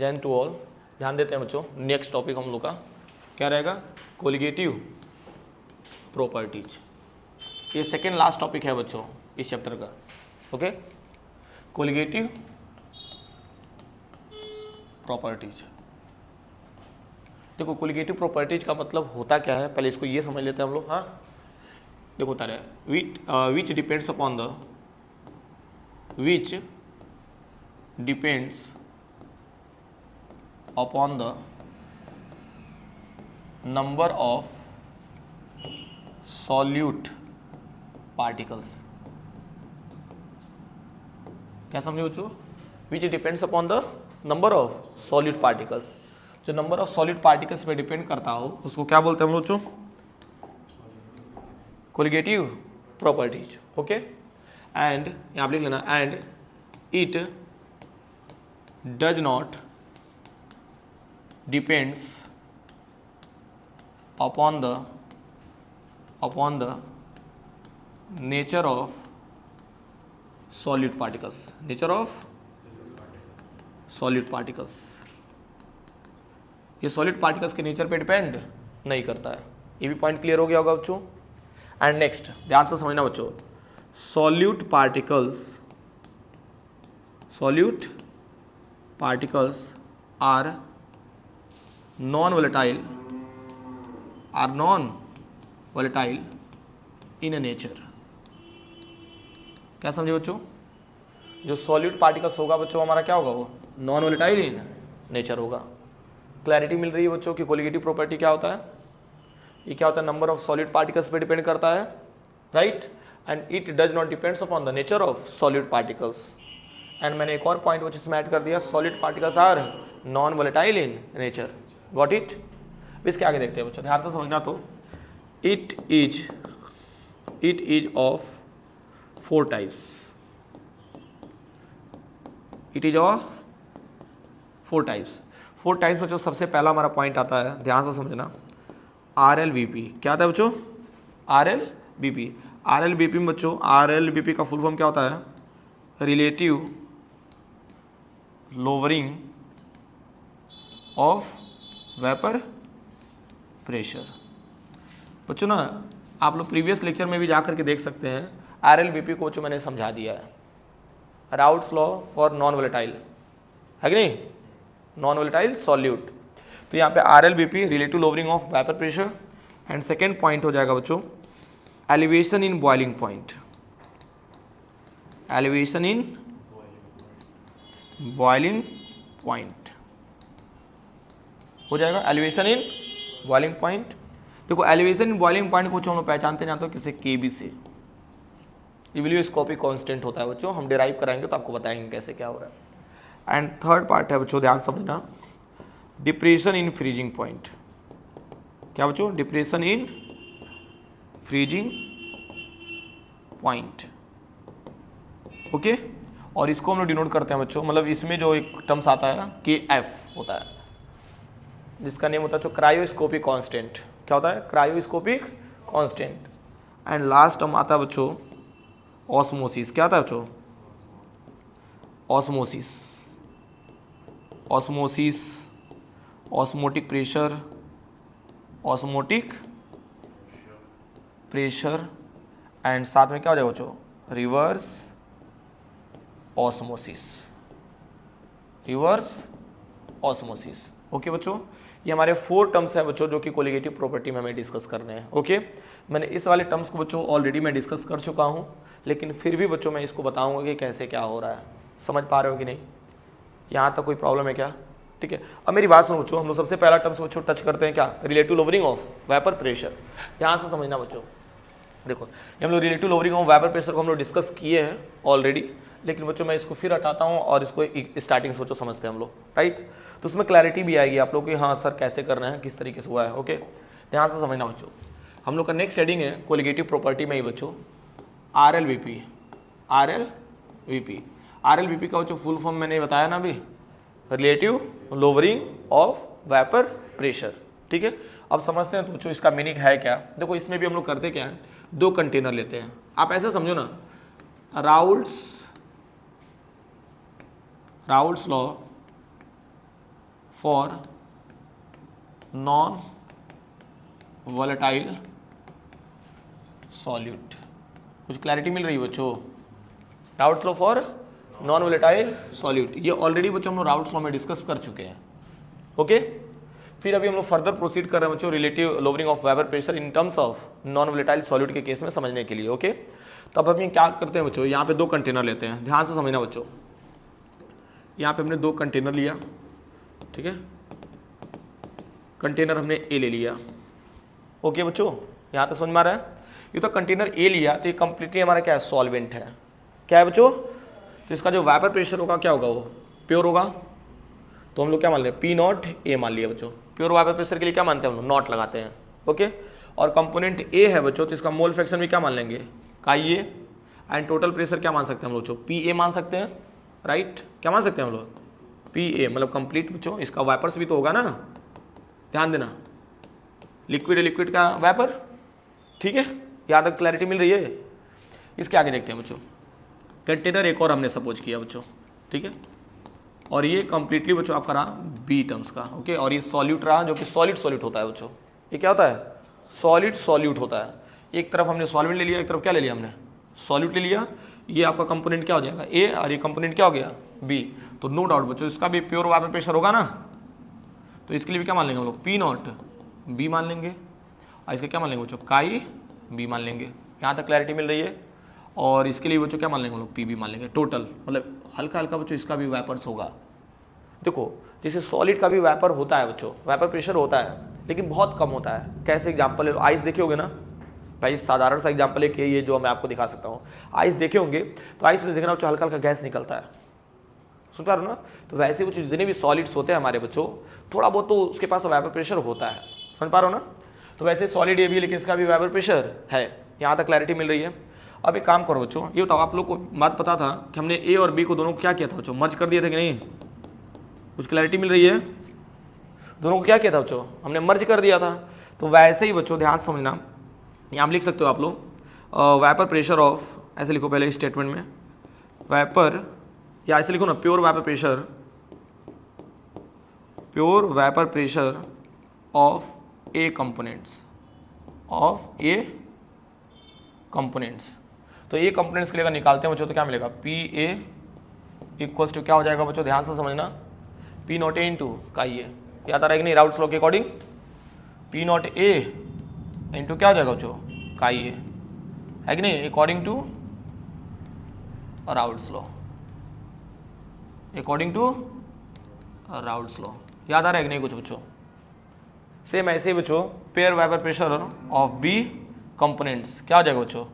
Jain to all, ध्यान देते हैं बच्चों। नेक्स्ट टॉपिक हम लोग का क्या रहेगा, कोलिगेटिव प्रॉपर्टीज। ये सेकेंड लास्ट टॉपिक है बच्चों इस चैप्टर का। Okay, colligative properties. देखो कोलिगेटिव प्रॉपर्टीज का मतलब होता क्या है, पहले इसको ये समझ लेते हैं हम लोग। हाँ देखो होता है which depends upon the upon the number of solute particles। क्या समझे बच्चों, which depends upon the number of solute particles. जो नंबर ऑफ सॉल्यूट पार्टिकल्स पे डिपेंड करता हो उसको क्या बोलते हैं हम लोग बच्चों, कोलिगेटिव प्रॉपर्टीज। ओके, एंड यहाँ आप लिख लेना, and it does not depends upon the nature of solute particles। nature of solute particles, ये solute particles के नेचर पे डिपेंड नहीं करता है। ये भी पॉइंट क्लियर हो गया होगा बच्चों। एंड नेक्स्ट ध्यान से समझना बच्चों, solute particles are non volatile in a nature। क्या समझे बच्चों, जो सॉल्यूट पार्टिकल्स होगा बच्चों हमारा क्या होगा, वो नॉन वोलेटाइल इन नेचर होगा। क्लैरिटी मिल रही है बच्चों कि कोलिगेटिव प्रॉपर्टी क्या होता है, ये क्या होता है, नंबर ऑफ सॉल्यूट पार्टिकल्स पे डिपेंड करता है, right. And it does not depends upon the nature of solute particles. एंड मैंने एक और पॉइंट वो इसमें ऐड कर दिया, solute particles are non volatile in nature. Got it. इसके आगे देखते हैं बच्चों, ध्यान से समझना। तो it is of 4 types. It is of 4 types. 4 types बच्चों, सबसे पहला हमारा पॉइंट आता है, ध्यान से समझना, RLBP। क्या आता है बच्चों, RLBP। RLBP में बच्चों, RLBP का फुल फॉर्म क्या होता है, relative lowering of vapour pressure. बच्चों ना आप लोग प्रीवियस लेक्चर में भी जा करके देख सकते हैं, RLBP को जो मैंने समझा दिया है, routes law for non volatile, है कि नहीं, नॉन वोलेटाइल सॉल्यूट। तो यहाँ पे RLBP relative lowering of vapour pressure. And second point हो जाएगा बच्चों, elevation in boiling point. Elevation in boiling point हो जाएगा, एलिवेशन इन बॉइलिंग पॉइंट। देखो एलिवेशन इन बॉइलिंग पॉइंट को हम लोग पहचानते जानते हो किसे, KB से। ये विलियोस्कोपिक कांस्टेंट होता है बच्चों, हम डिराइव कराएंगे तो आपको बताएंगे कैसे क्या हो रहा है। एंड थर्ड पार्ट है बच्चों, ध्यान समझना, डिप्रेशन इन फ्रीजिंग पॉइंट। क्या बच्चों, depression in freezing point. Okay, और इसको हम लोग डिनोट करते हैं बच्चों, मतलब इसमें जो एक टर्म्स आता है KF होता है, जिसका नेम होता है जो क्रायोस्कोपिक कांस्टेंट। क्या होता है, cryoscopic constant. And last term आता है बच्चों ऑस्मोसिस। क्या आता है बच्चों, ऑस्मोसिस। ऑस्मोटिक प्रेशर एंड साथ में क्या हो जाएगा बच्चों, रिवर्स ऑस्मोसिस। ओके बच्चों, ये हमारे 4 टर्म्स हैं बच्चों जो कि कोलिगेटिव प्रॉपर्टी में हमें डिस्कस करने हैं। ओके, मैंने इस वाले टर्म्स को बच्चों ऑलरेडी मैं डिस्कस कर चुका हूँ, लेकिन फिर भी बच्चों मैं इसको बताऊंगा कि कैसे क्या हो रहा है। समझ पा रहे हो कि नहीं, यहाँ तक कोई प्रॉब्लम है क्या, ठीक है। अब मेरी बात सुनो बच्चों, हम लोग सबसे पहला टर्म्स बच्चों टच करते हैं, क्या, relative lowering of vapour pressure. यहाँ से समझना बच्चों, देखो हम लोग relative lowering of vapour pressure को हम लोग डिस्कस किए हैं ऑलरेडी, लेकिन बच्चों मैं इसको फिर हटाता हूँ और इसको स्टार्टिंग से बच्चों समझते हैं हम लोग, राइट। तो उसमें क्लैरिटी भी आएगी आप लोग कि हाँ सर कैसे करना है, किस तरीके से हुआ है। ओके, ध्यान से समझना बच्चों, हम लोग का नेक्स्ट हेडिंग है कोलिगेटिव प्रॉपर्टी में ही बच्चों RLBP। RLBP का बच्चों फुल फॉर्म मैंने बताया ना अभी, relative lowering of vapour pressure, ठीक है। अब समझते हैं तो बच्चों इसका मीनिंग है क्या। देखो इसमें भी हम लोग करते क्या है, 2 कंटेनर लेते हैं, आप ऐसे समझो ना, Raoult's law for non volatile solute. कुछ क्लैरिटी मिल रही है बच्चों? Routes law for non volatile solute, ये ऑलरेडी बच्चों हम लोग राउट्स लॉ में डिस्कस कर चुके हैं। ओके, फिर अभी हम लोग फर्दर प्रोसीड कर रहे हैं बच्चों relative lowering of vapour pressure in terms of non volatile solute के केस में समझने के लिए। ओके, तो अब हम क्या करते हैं बच्चों, यहाँ पे दो कंटेनर लेते हैं, ध्यान से समझना बच्चों। यहाँ पे हमने दो कंटेनर लिया, ठीक है, कंटेनर हमने ए ले लिया। ओके बच्चों, यहाँ तक समझ में आ रहा है? ये तो कंटेनर ए लिया तो ये कंप्लीटली हमारा क्या है, सॉल्वेंट है। क्या है बच्चों? तो इसका जो वेपर प्रेशर होगा क्या होगा, वो प्योर होगा। तो हम लोग क्या मान लें, पी नॉट ए मान लिया बच्चों। प्योर वेपर प्रेशर के लिए क्या मानते हैं हम लोग, नॉट लगाते हैं। ओके, और कंपोनेंट ए है बच्चों, तो इसका मोल फ्रैक्शन भी क्या मान लेंगे, काई ए। एंड टोटल प्रेशर क्या मान सकते हैं हम लोग बच्चों, पी ए मान सकते हैं, राइट। क्या मान सकते हैं हम लोग, पी ए, मतलब कंप्लीट बच्चों इसका वेपर्स भी तो होगा ना, ध्यान देना, लिक्विड है, लिक्विड का वेपर, ठीक है। यहाँ तक क्लैरिटी मिल रही है? इसके आगे देखते हैं बच्चों, कंटेनर एक और हमने सपोज किया बच्चों, ठीक है, और ये कंप्लीटली बच्चों आपका रहा बी टर्म्स का। ओके, और ये सॉल्यूट रहा जो कि सॉलिड सॉल्यूट होता है बच्चों। ये क्या होता है, सॉलिड सॉल्यूट होता है। एक तरफ हमने सॉल्वेंट ले लिया, एक तरफ क्या ले लिया हमने, सॉल्यूट ले लिया। ये आपका कंपोनेंट क्या हो जाएगा, ए, और ये कंपोनेंट क्या हो गया, बी। तो नो डाउट बच्चों इसका भी प्योर वेपर प्रेशर होगा ना, तो इसके लिए भी क्या मान लेंगे हम लोग, पी नॉट बी मान लेंगे, और इसका क्या मान लेंगे बच्चों, काई बी मान लेंगे। यहाँ तक क्लैरिटी मिल रही है? और इसके लिए बच्चों क्या मान लेंगे हम लोग, पी बी मान लेंगे। टोटल मतलब हल्का हल्का बच्चों इसका भी वेपर्स होगा। देखो जैसे सॉलिड का भी वेपर होता है बच्चों, वेपर प्रेशर होता है, लेकिन बहुत कम होता है। कैसे एग्जांपल है, आइस देखे होंगे ना भाई, साधारण सा एग्जांपल है कि ये जो मैं आपको दिखा सकता हूँ, आइस देखे होंगे, तो आइस में देखना बच्चों हल्का हल्का गैस निकलता है, सुन पा रहे हो ना। तो वैसे बच्चों जितने भी सॉलिड्स होते हैं हमारे बच्चों, थोड़ा बहुत तो उसके पास वेपर प्रेशर होता है, समझ पा रहे हो ना। तो वैसे सॉलिड ये भी, लेकिन इसका भी वेपर प्रेशर है। यहाँ तक क्लैरिटी मिल रही है? अब एक काम करो बच्चों, ये बताओ आप लोग को बात पता था कि हमने ए और बी को दोनों को क्या किया था बच्चों, मर्ज कर दिए थे कि नहीं? कुछ क्लैरिटी मिल रही है? दोनों को क्या किया था बच्चों, हमने मर्ज कर दिया था। तो वैसे ही बच्चों ध्यान समझना, यहाँ लिख सकते हो आप लोग वेपर प्रेशर ऑफ, ऐसे लिखो पहले स्टेटमेंट में, वेपर, या ऐसे लिखो ना, pure vapour pressure, pure vapour pressure of A components, of A components. तो ए कंपोनेंट्स के लिए अगर निकालते हैं बच्चों तो क्या मिलेगा, पी ए इक्वल्स टू क्या हो जाएगा बच्चों, ध्यान से समझना, पी नॉट ए इंटू काई ए। याद आ रहा है कि नहीं, राउट्स लॉ के according P not A into क्या हो जाएगा बच्चों, काई ए, है कि नहीं, according to Raoult's law, according to Raoult's law. याद आ रहा है कि नहीं कुछ बच्चों? सेम ऐसे ही बच्चों pure vapour pressure of B components क्या हो जाएगा बच्चों,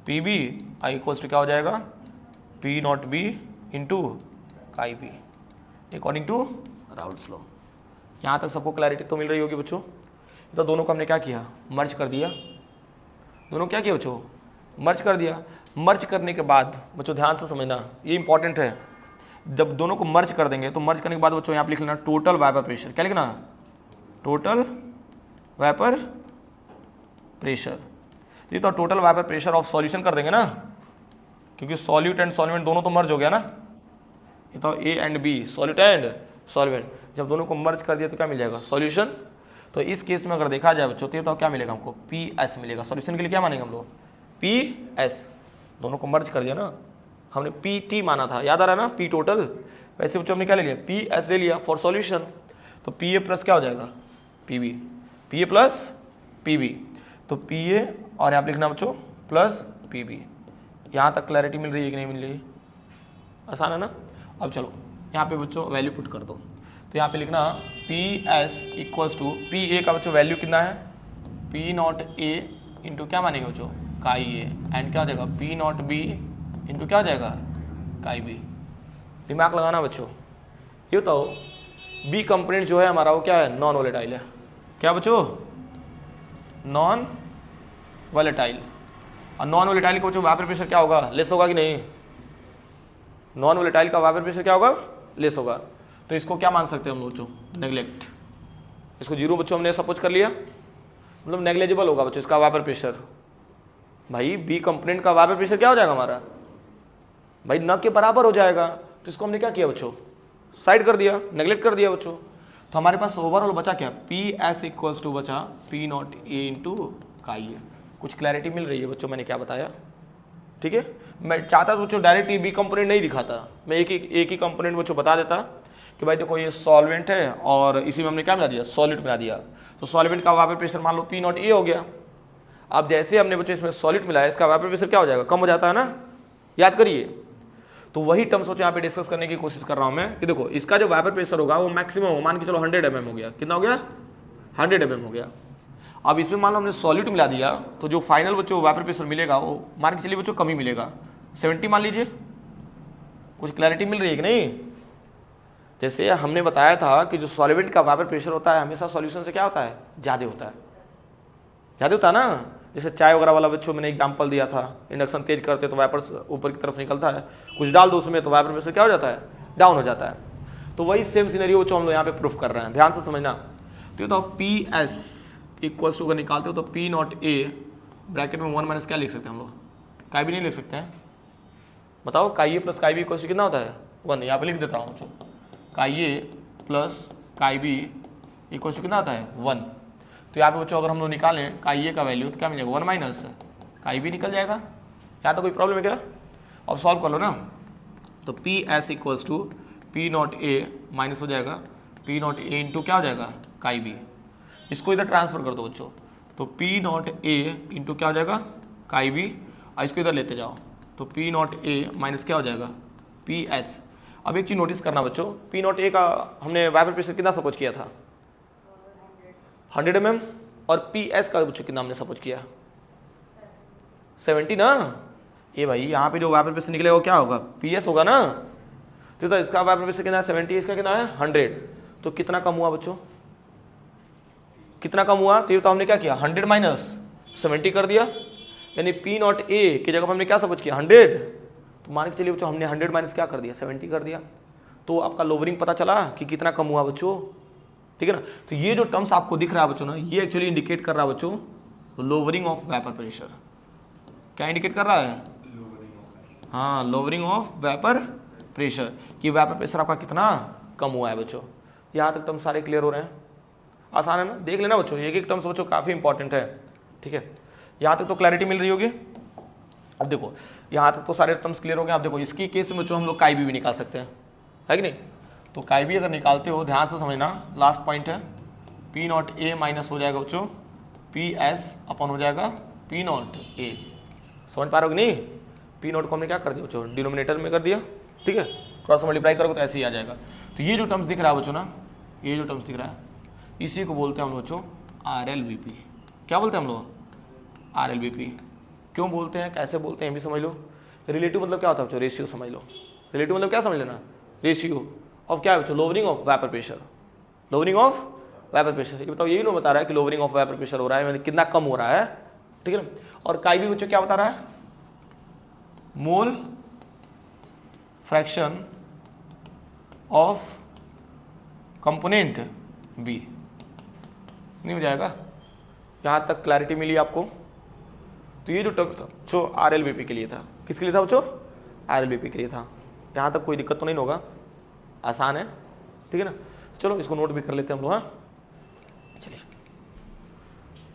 P B I equals to क्या हो जाएगा, P not B into chi B, according to Raoult's law. यहाँ तक सबको क्लैरिटी तो मिल रही होगी बच्चों? तो दोनों को हमने क्या किया, मर्ज कर दिया। दोनों क्या किया बच्चों, मर्ज कर दिया। मर्ज करने के बाद बच्चों ध्यान से समझना, ये इंपॉर्टेंट है, जब दोनों को मर्ज कर देंगे तो मर्ज करने के बाद बच्चों यहाँ पे लिख लेना टोटल वेपर प्रेशर। क्या लिखना, टोटल वेपर प्रेशर। ये तो total vapour pressure of solution कर देंगे ना, क्योंकि सॉल्यूट एंड सॉल्वेंट दोनों तो मर्ज हो गया ना। ये तो A and B, solute and solvent, जब दोनों को मर्ज कर दिया तो क्या मिल जाएगा, सॉल्यूशन। तो इस केस में अगर देखा जाए बच्चों तो क्या मिलेगा हमको, पी एस मिलेगा। सॉल्यूशन के लिए क्या मानेंगे हम लोग, पी एस। दोनों को मर्ज कर दिया ना, हमने पी टी माना था, याद आ रहा है ना, पी टोटल। वैसे बच्चों हमने क्या ले लिया, पी एस ले लिया फॉर सॉल्यूशन। तो पी ए प्लस क्या हो जाएगा, P B, P A plus P B. तो पी ए और यहाँ पे लिखना बच्चों प्लस पी बी। यहाँ तक क्लैरिटी मिल रही है कि नहीं मिल रही? आसान है ना। अब चलो यहाँ पे बच्चों वैल्यू पुट कर दो। तो यहाँ पे लिखना P S equals to, P A का बच्चों वैल्यू कितना है, पी नॉट ए इंटू क्या मानेगा बच्चों, काई ए, एंड क्या हो जाएगा, पी नॉट बी इंटू क्या हो जाएगा, काई बी। दिमाग लगाना बच्चों। ये बताओ बी कंपोनेंट जो है हमारा वो क्या है, नॉन वोलेटाइल है। क्या बच्चों, नॉन वोलेटाइल। और नॉन वोलेटाइल का बच्चों वेपर प्रेशर क्या होगा, लेस होगा कि नहीं? नॉन वोलेटाइल का वेपर प्रेशर क्या होगा, लेस होगा। तो इसको क्या मान सकते हैं हम लोग बच्चों, नेग्लेक्ट। इसको जीरो बच्चों हमने सपोज कर लिया, मतलब नेग्लेजिबल होगा बच्चों इसका वेपर प्रेशर। भाई बी कंपोनेंट का वेपर प्रेशर क्या हो जाएगा हमारा, भाई न के बराबर हो जाएगा। तो इसको हमने क्या किया बच्चों, साइड कर दिया, नेग्लेक्ट कर दिया बच्चों। तो हमारे पास ओवरऑल बचा क्या, पी एस इक्वल्स टू बचा पी नॉट ए इंटू काई ए। कुछ क्लैरिटी मिल रही है बच्चों मैंने क्या बताया? ठीक है, मैं चाहता था बच्चों डायरेक्ट ये बी कंपोनेंट नहीं दिखाता, मैं एक ही कंपोनेंट बच्चों बता देता कि भाई देखो ये सॉल्वेंट है और इसी में हमने क्या मिला दिया, सॉलिड मिला दिया। तो सॉल्वेंट का वेपर प्रेशर मान लो पी नॉट ए हो गया। अब जैसे हमने बच्चों इसमें सॉलिड मिलाया, इसका वेपर प्रेशर क्या हो जाएगा, कम हो जाता है ना, याद करिए। तो वही टर्म्स बच्चों यहाँ पे डिस्कस करने की कोशिश कर रहा हूँ मैं कि देखो इसका जो वेपर प्रेशर होगा वो मैक्सिमम हो, मान के चलो 100 mm हो गया। कितना हो गया, 100 mm हो गया। अब इसमें मान लो हमने सॉल्यूट मिला दिया तो जो फाइनल बच्चों वेपर प्रेशर मिलेगा वो मान के चलिए बच्चों कम ही मिलेगा, 70 मान लीजिए। कुछ क्लैरिटी मिल रही है कि नहीं? जैसे हमने बताया था कि जो सॉल्वेंट का वेपर प्रेशर होता है हमेशा सॉल्यूशन से क्या होता है, ज़्यादा होता है, ज़्यादा होता है ना। जैसे चाय वगैरह वाला बच्चों मैंने एग्जांपल दिया था, इंडक्शन तेज करते तो वेपर ऊपर की तरफ निकलता है, कुछ डाल दो उसमें तो वेपर प्रेशर क्या हो जाता है, डाउन हो जाता है। तो वही सेम सिनेरियो बच्चों हम लोग यहाँ पे प्रूफ कर रहे हैं, ध्यान से समझना। तो पी एस इक्वल्स टू अगर निकालते हो तो पी नॉट ए ब्रैकेट में 1 माइनस क्या लिख सकते हैं हम लोग, काई भी नहीं लिख सकते हैं, बताओ। Chi A plus chi B equals to कितना होता है, 1। यहाँ पे लिख देता हूँ बच्चों, chi A plus chi B equals to कितना आता है, 1। तो यहाँ पे बच्चों अगर हम लोग निकालें काई ए का वैल्यू तो क्या मिलेगा, 1 माइनस काई बी निकल जाएगा। यहाँ तो कोई प्रॉब्लम है क्या? अब सॉल्व कर लो ना। तो P S equals to P not A minus हो जाएगा पी नॉट ए इंटू क्या हो जाएगा, काई बी। इसको इधर ट्रांसफर कर दो बच्चों, तो पी नॉट ए इंटू क्या हो जाएगा, काई बी, और इसको इधर लेते जाओ तो पी नॉट ए माइनस क्या हो जाएगा, पी एस। अब एक चीज़ नोटिस करना बच्चों, पी नॉट ए का हमने वेपर प्रेशर कितना सपोज किया था, 100 mm, और पी एस का बच्चों कितना हमने सपोज किया, 70 ना। ये भाई यहाँ पे जो वेपर प्रेशर निकलेगा वो क्या होगा, पी एस होगा ना। तो इसका वेपर प्रेशर कितना है, 70, इसका कितना है 100। तो कितना कम हुआ बच्चों, कितना कम हुआ? तो ये तो हमने क्या किया, 100 माइनस 70 कर दिया, यानी पी नॉट ए की जगह हमने क्या सपोज किया, 100। तो मान के चलिए बच्चों हमने 100 माइनस क्या कर दिया, 70 कर दिया। तो आपका लोवरिंग पता चला कि कितना कम हुआ बच्चों, ठीक है ना। तो ये जो टर्म्स आपको दिख रहा है बच्चों ना, ये एक्चुअली इंडिकेट कर रहा है बच्चों लोवरिंग ऑफ वेपर प्रेशर। क्या इंडिकेट कर रहा है, हाँ, लोवरिंग ऑफ वेपर प्रेशर, कि वेपर प्रेशर आपका कितना कम हुआ है बच्चों। यहाँ तक टर्म्स सारे क्लियर हो रहे हैं, आसान है ना, देख लेना बच्चों, एक एक टर्म्स बच्चों काफ़ी इंपॉर्टेंट है, ठीक है। यहाँ तक तो क्लैरिटी मिल रही होगी। अब देखो यहाँ तक तो सारे टर्म्स क्लियर हो गए। अब देखो इसकी केस में बच्चों हम लोग काई बी भी निकाल सकते हैं, है कि नहीं। तो काई बी अगर निकालते हो, ध्यान से समझना, लास्ट पॉइंट है पी नॉट ए माइनस हो जाएगा बच्चों पी एस अपन हो जाएगा पी नॉट ए। समझ पा रहे हो कि नहीं? पी नॉट को हमने क्या कर दिया बच्चों, डिनोमिनेटर में कर दिया, ठीक है, क्रॉस मल्टीप्लाई करोगे तो ऐसे ही आ जाएगा। तो ये जो टर्म्स दिख रहा है बच्चों ना, ये जो टर्म्स दिख रहा है इसी को बोलते हैं हम लोग बच्चों आर एल बी पी। क्या बोलते हैं हम लोग, आर एल बी पी। क्यों बोलते हैं, कैसे बोलते हैं, ये भी समझ लो। रिलेटिव मतलब क्या होता है बच्चों, रेशियो समझ लो। रिलेटिव मतलब क्या समझ लेना, रेशियो ऑफ क्या है बच्चों, lowering of vapour pressure, lowering of vapour pressure. ये बताओ, यही ना बता रहा है कि लोवरिंग ऑफ वेपर प्रेशर हो रहा है, मतलब कितना कम हो रहा है, ठीक है ना। और काई बी बच्चों क्या बता रहा है, mole fraction of component B. नहीं हो जाएगा, यहाँ तक क्लैरिटी मिली आपको। तो ये जो टर्म था जो आर एल बी पी के लिए था, किसके लिए था बच्चों, आर एल बी पी के लिए था। यहाँ तक कोई दिक्कत तो नहीं होगा, आसान है, ठीक है ना। चलो इसको नोट भी कर लेते हैं हम लोग, हाँ चलिए।